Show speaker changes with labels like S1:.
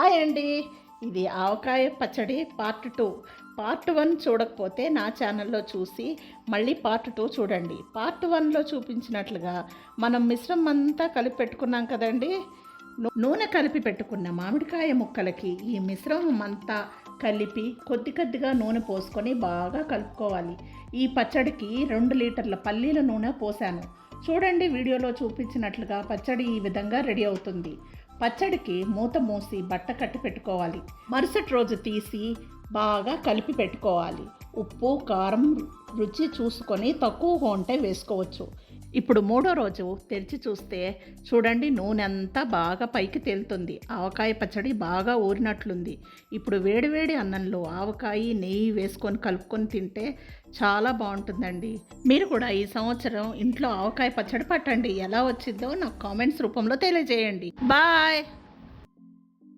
S1: Hi అండి. ఇది ఆవకాయ పచ్చడి పార్ట్ 2. పార్ట్ 1 చూడకపోతే నా ఛానల్‌లో చూసి మళ్ళీ పార్ట్ 2 చూడండి. పార్ట్ 1లో చూపించినట్లుగా మనం మిశ్రమం అంతా కలిపి పెట్టుకున్నాం కదండీ! నూనె కలిపి పెట్టుకున్న మామిడికాయ ముక్కలకి ఈ మిశ్రమం అంతా కలిపి కొద్ది కొద్దిగా నూనె పోసుకొని బాగా కలుపుకోవాలి. ఈ పచ్చడికి 2 లీటర్ల పల్లీల నూనె పోసాను. చూడండి, వీడియోలో చూపించినట్లుగా పచ్చడి ఈ విధంగా రెడీ అవుతుంది. పచ్చడికి మూత మూసి బట్ట కట్టి పెట్టుకోవాలి. మరుసటి రోజు తీసి బాగా కలిపి పెట్టుకోవాలి. ఉప్పు, కారం రుచి చూసుకొని తక్కువగా ఉంటే వేసుకోవచ్చు. ఇప్పుడు మూడో రోజు తెరిచి చూస్తే చూడండి, నూనె అంతా బాగా పైకి తేలుతుంది. ఆవకాయ పచ్చడి బాగా ఊరినట్లుంది. ఇప్పుడు వేడివేడి అన్నంలో ఆవకాయ నెయ్యి వేసుకొని కలుపుకొని తింటే చాలా బాగుంటుందండి. మీరు కూడా ఈ సంవత్సరం ఇంట్లో ఆవకాయ పచ్చడి పట్టండి. ఎలా వచ్చిందో నాకు కామెంట్స్ రూపంలో తెలియజేయండి. బాయ్.